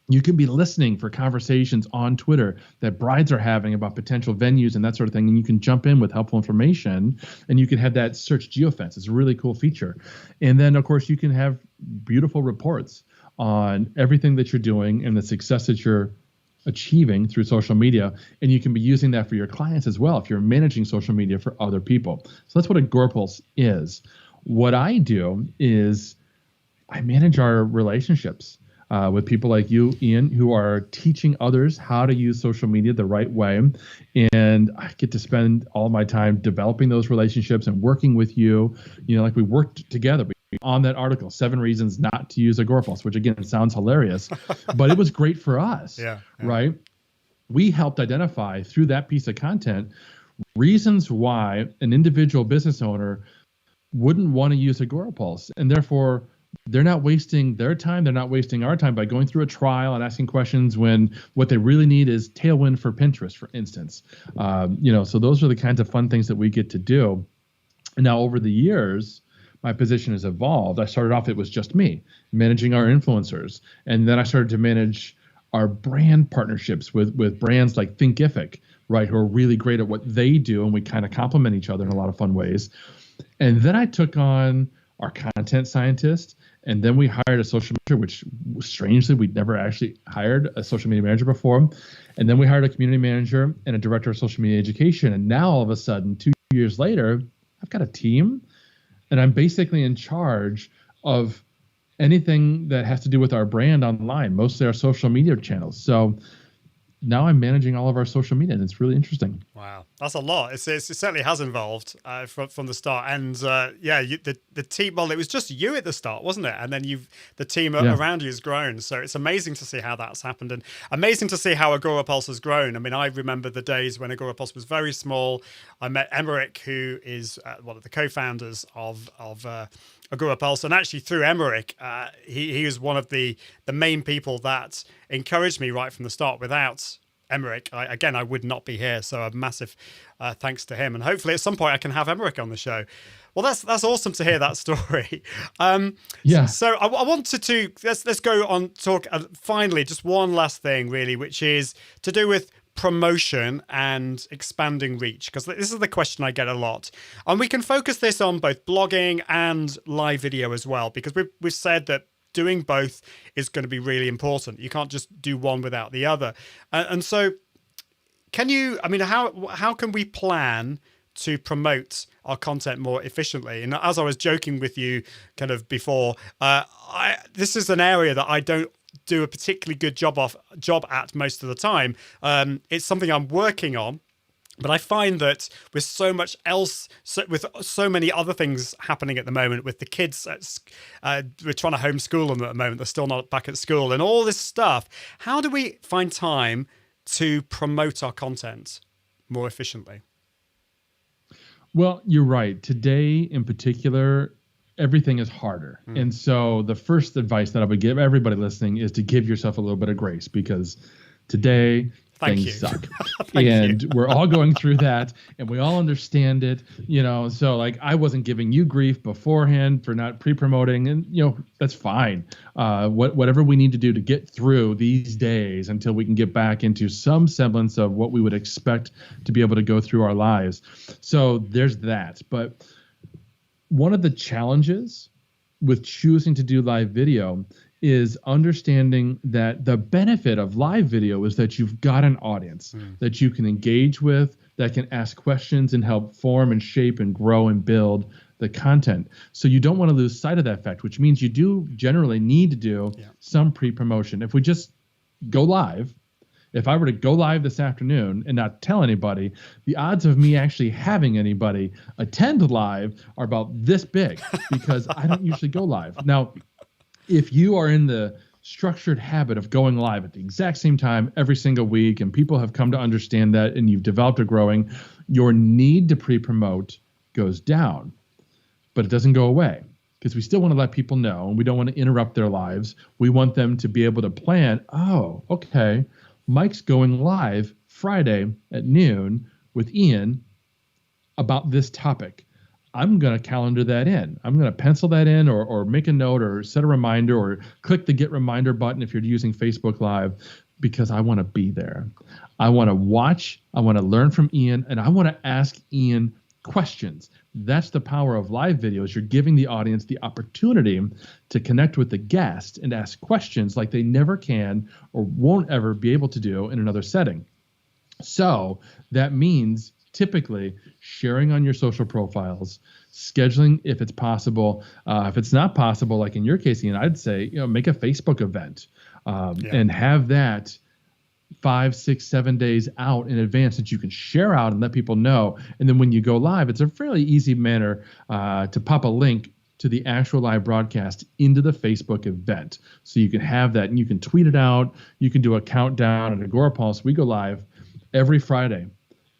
You can be listening for conversations on Twitter that brides are having about potential venues and that sort of thing. And you can jump in with helpful information, and you can have that search geofence. It's a really cool feature. And then, of course, you can have beautiful reports on everything that you're doing and the success that you're achieving through social media. And you can be using that for your clients as well if you're managing social media for other people. So that's what Agora Pulse is. What I do is I manage our relationships with people like you, Ian, who are teaching others how to use social media the right way. And I get to spend all my time developing those relationships and working with you. Like we worked together on that article, 7 reasons not to use Agora Pulse, which again, sounds hilarious, but it was great for us, right? We helped identify through that piece of content reasons why an individual business owner wouldn't want to use Agora Pulse, and therefore they're not wasting their time. They're not wasting our time by going through a trial and asking questions when what they really need is tailwind for Pinterest, for instance. So those are the kinds of fun things that we get to do. And now over the years, my position has evolved. I started off, it was just me managing our influencers. And then I started to manage our brand partnerships with brands like Thinkific, right, who are really great at what they do. And we kind of complement each other in a lot of fun ways. And then I took on our content scientist, and then we hired a social manager, which strangely, we'd never actually hired a social media manager before. And then we hired a community manager and a director of social media education. And now all of a sudden, 2 years later, I've got a team, and I'm basically in charge of anything that has to do with our brand online, mostly our social media channels. So now I'm managing all of our social media, and it's really interesting. Wow, that's a lot. It certainly has evolved from the start. And the team, well, it was just you at the start, wasn't it? And then the team around you has grown. So it's amazing to see how that's happened, and amazing to see how Agora Pulse has grown. I mean, I remember the days when Agora Pulse was very small. I met Emmerich, who is one of the co-founders of Agora Pulse, and actually through Emmerich, he was one of the main people that encouraged me right from the start. Without Emmerich, I would not be here. So a massive thanks to him, and hopefully at some point I can have Emmerich on the show. Well, that's awesome to hear that story. So I wanted to let's go on talk finally just one last thing really, which is to do with promotion and expanding reach, because this is the question I get a lot, and we can focus this on both blogging and live video as well, because we've said that doing both is going to be really important. You can't just do one without the other. And so how can we plan to promote our content more efficiently? And as I was joking with you kind of before, this is an area that I don't do a particularly good job at most of the time. It's something I'm working on. But I find that with so much else, with so many other things happening at the moment, with the kids, we're trying to homeschool them at the moment. They're still not back at school and all this stuff. How do we find time to promote our content more efficiently? Well, you're right. Today in particular, everything is harder. And so the first advice that I would give everybody listening is to give yourself a little bit of grace, because today things suck. And we're all going through that, and we all understand it, so like I wasn't giving you grief beforehand for not pre-promoting, and that's fine. Whatever we need to do to get through these days until we can get back into some semblance of what we would expect to be able to go through our lives. So there's that. But one of the challenges with choosing to do live video is understanding that the benefit of live video is that you've got an audience that you can engage with, that can ask questions and help form and shape and grow and build the content. So you don't want to lose sight of that fact, which means you do generally need to do some pre-promotion. If we just go live, if I were to go live this afternoon and not tell anybody, the odds of me actually having anybody attend live are about this big, because I don't usually go live. Now, if you are in the structured habit of going live at the exact same time every single week, and people have come to understand that, and you've developed a growing, your need to pre-promote goes down, but it doesn't go away, because we still want to let people know, and we don't want to interrupt their lives. We want them to be able to plan, oh, okay, Mike's going live Friday at noon with Ian about this topic. I'm going to calendar that in. I'm going to pencil that in, or make a note, or set a reminder, or click the get reminder button if you're using Facebook Live, because I want to be there. I want to watch. I want to learn from Ian, and I want to ask Ian questions. That's the power of live videos. You're giving the audience the opportunity to connect with the guest and ask questions like they never can or won't ever be able to do in another setting. So that means typically sharing on your social profiles, scheduling if it's possible. If it's not possible, like in your case, Ian, I'd say, make a Facebook event and have that 5, 6, 7 days out in advance that you can share out and let people know. And then when you go live, it's a fairly easy manner to pop a link to the actual live broadcast into the Facebook event. So you can have that, and you can tweet it out. You can do a countdown. At Agora Pulse, we go live every Friday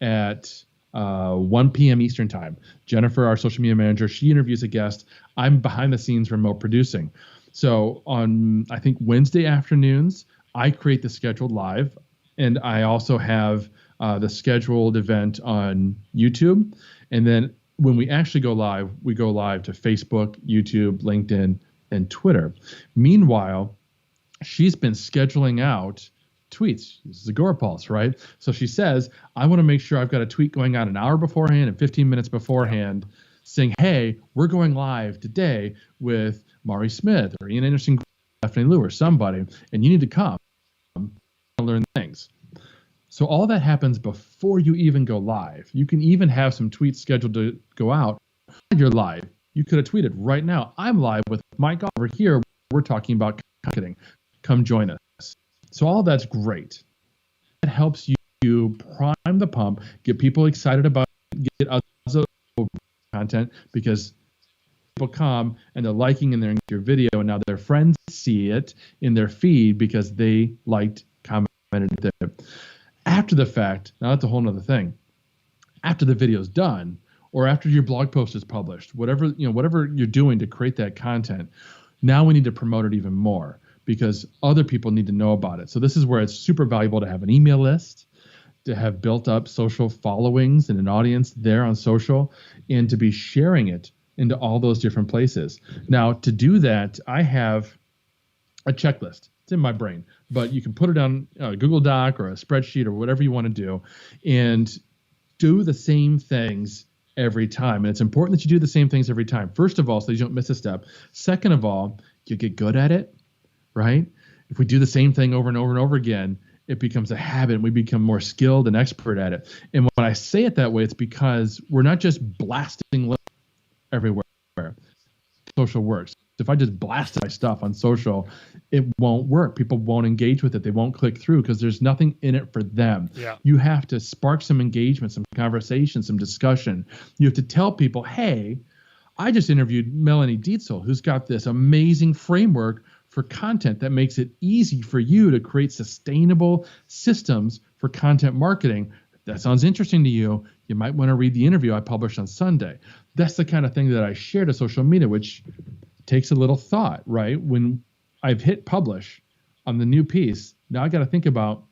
at 1 p.m. Eastern time. Jennifer, our social media manager, she interviews a guest. I'm behind the scenes remote producing. So on, I think, Wednesday afternoons, I create the scheduled live, and I also have the scheduled event on YouTube. And then when we actually go live, we go live to Facebook, YouTube, LinkedIn, and Twitter. Meanwhile, she's been scheduling out tweets. This is Agora Pulse, right? So she says, I want to make sure I've got a tweet going out an hour beforehand and 15 minutes beforehand saying, hey, we're going live today with Mari Smith or Ian Anderson, Stephanie Liu, or somebody, and you need to come and learn things. So all that happens before you even go live. You can even have some tweets scheduled to go out. You're live. You could have tweeted right now, I'm live with Mike over here. We're talking about marketing. Come join us. So all that's great. It helps you prime the pump, get people excited about it, get others content, because people come and they're liking and they're in your video, and now their friends see it in their feed because they liked, commented there. After the fact, now that's a whole nother thing. After the video's done, or after your blog post is published, whatever you're doing to create that content, now we need to promote it even more, because other people need to know about it. So this is where it's super valuable to have an email list, to have built up social followings and an audience there on social, and to be sharing it into all those different places. Now, to do that, I have a checklist. It's in my brain, but you can put it on a Google Doc or a spreadsheet or whatever you want to do, and do the same things every time. And it's important that you do the same things every time. First of all, so you don't miss a step. Second of all, you get good at it, right? If we do the same thing over and over and over again, it becomes a habit and we become more skilled and expert at it. And when I say it that way, it's because we're not just blasting everywhere. Social works. If I just blast my stuff on social, it won't work. People won't engage with it. They won't click through because there's nothing in it for them. Yeah. You have to spark some engagement, some conversation, some discussion. You have to tell people, hey, I just interviewed Melanie Dietzel, who's got this amazing framework for content that makes it easy for you to create sustainable systems for content marketing. If that sounds interesting to you, you might want to read the interview I published on Sunday. That's the kind of thing that I share to social media, which takes a little thought, right? When I've hit publish on the new piece, now I got to think about,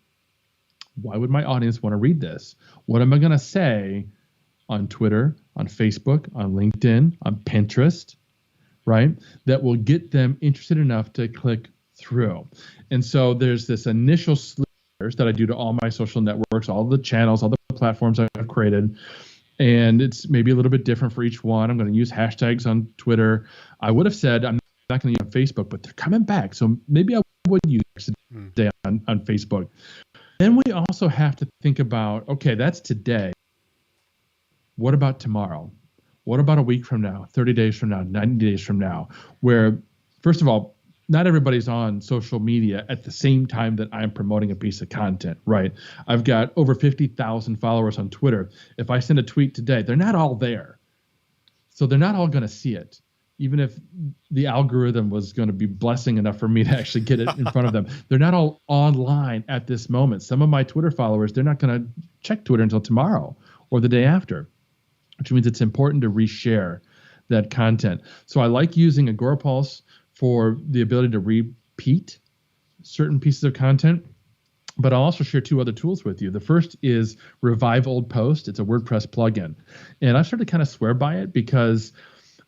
why would my audience want to read this? What am I going to say on Twitter, on Facebook, on LinkedIn, on Pinterest, right? That will get them interested enough to click through. And so there's this initial slivers that I do to all my social networks, all the channels, all the platforms I've created. And it's maybe a little bit different for each one. I'm going to use hashtags on Twitter. I would have said I'm not going to use on Facebook, but they're coming back. So maybe I would use today on Facebook. Then we also have to think about, okay, that's today. What about tomorrow? What about a week from now, 30 days from now, 90 days from now? Where, first of all, not everybody's on social media at the same time that I'm promoting a piece of content, right? I've got over 50,000 followers on Twitter. If I send a tweet today, they're not all there. So they're not all going to see it. Even if the algorithm was going to be blessing enough for me to actually get it in front of them, they're not all online at this moment. Some of my Twitter followers, they're not going to check Twitter until tomorrow or the day after, which means it's important to reshare that content. So I like using Agorapulse for the ability to repeat certain pieces of content, but I'll also share two other tools with you. The first is Revive Old Post. It's a WordPress plugin. And I've started to kind of swear by it because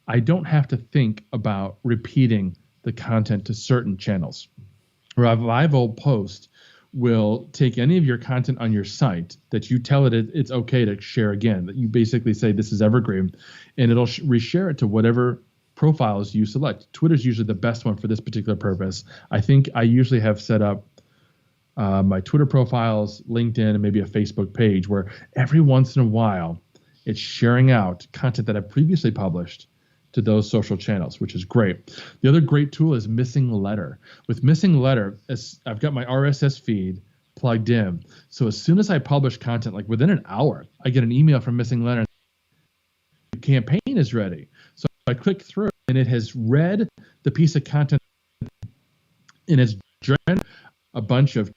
I don't have to think about repeating the content to certain channels. Revive Old Post will take any of your content on your site that you tell it it's okay to share again, that you basically say this is evergreen, and it'll reshare it to whatever profiles you select. Twitter's usually the best one for this particular purpose. I think I usually have set up my Twitter profiles, LinkedIn, and maybe a Facebook page where every once in a while it's sharing out content that I've previously published to those social channels, which is great. The other great tool is Missing Letter. With Missing Letter, I've got my RSS feed plugged in. So as soon as I publish content, like within an hour, I get an email from Missing Letter. The campaign is ready. So I click through and it has read the piece of content and it's driven a bunch of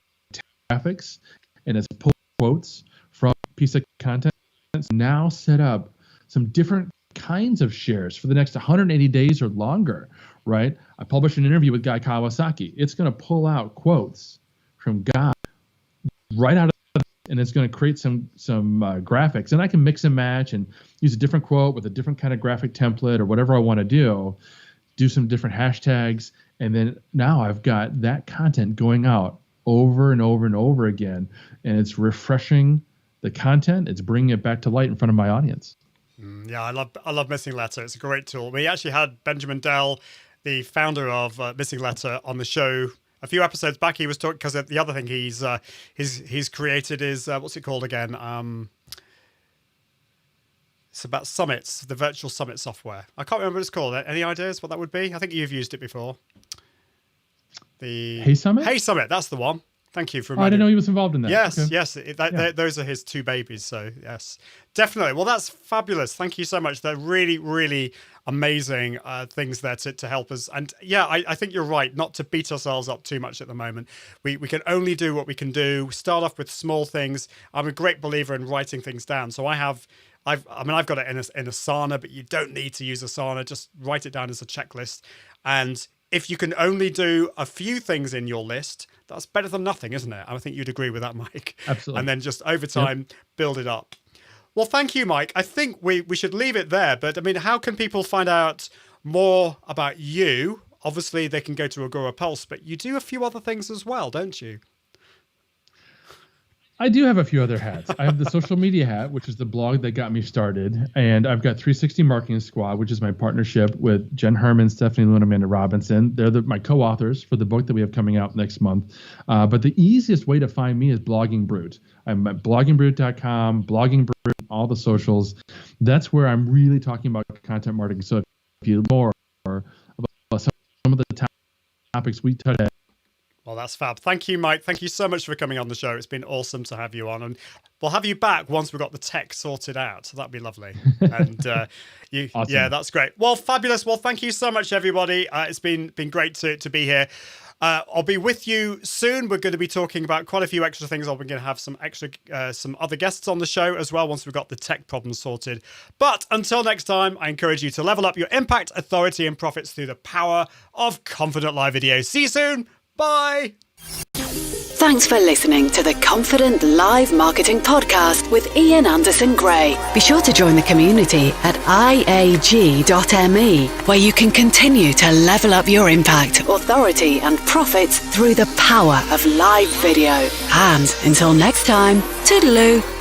graphics and it's pulled quotes from a piece of content. It's now set up some different kinds of shares for the next 180 days or longer, right? I published an interview with Guy Kawasaki. It's going to pull out quotes from Guy right out of it, and it's going to create some graphics. And I can mix and match and use a different quote with a different kind of graphic template or whatever I want to do some different hashtags. And then now I've got that content going out over and over and over again. And it's refreshing the content. It's bringing it back to light in front of my audience. Yeah, I love Missing Letter. It's a great tool. We actually had Benjamin Dell, the founder of Missing Letter, on the show a few episodes back. He was talking because the other thing he's created is what's it called again? It's about summits, the virtual summit software. I can't remember what it's called. Any ideas what that would be? I think you've used it before. The Hey Summit? Hey Summit, that's the one. Thank you for reminding me. I didn't know he was involved in that. Yes, okay. yes. Those are his two babies. So yes, definitely. Well, that's fabulous. Thank you so much. They're really, really amazing things there to help us. And yeah, I think you're right not to beat ourselves up too much at the moment. We can only do what we can do. Start off with small things. I'm a great believer in writing things down. So I've got it in Asana, but you don't need to use Asana. Just write it down as a checklist. And if you can only do a few things in your list, that's better than nothing, isn't it? I think you'd agree with that, Mike. Absolutely. And then just over time, build it up. Well, thank you, Mike. I think we should leave it there. But I mean, how can people find out more about you? Obviously, they can go to Agorapulse, but you do a few other things as well, don't you? I do have a few other hats. I have the social media hat, which is the blog that got me started. And I've got 360 Marketing Squad, which is my partnership with Jen Herman, Stephanie Lou, and Amanda Robinson. They're my co-authors for the book that we have coming out next month. But the easiest way to find me is Blogging Brute. I'm at bloggingbrute.com, Blogging Brute, all the socials. That's where I'm really talking about content marketing. So if you more about some of the topics we touched. Well, that's fab. Thank you, Mike. Thank you so much for coming on the show. It's been awesome to have you on, and we'll have you back once we've got the tech sorted out. So that'd be lovely. And Awesome. Yeah, that's great. Well, fabulous. Well, thank you so much, everybody. It's been great to be here. I'll be with you soon. We're going to be talking about quite a few extra things. We're going to have some other guests on the show as well once we've got the tech problems sorted. But until next time, I encourage you to level up your impact, authority, and profits through the power of confident live video. See you soon. Bye. Thanks for listening to the Confident Live Marketing Podcast with Ian Anderson Gray. Be sure to join the community at iag.me, where you can continue to level up your impact, authority, and profits through the power of live video. And until next time, toodaloo.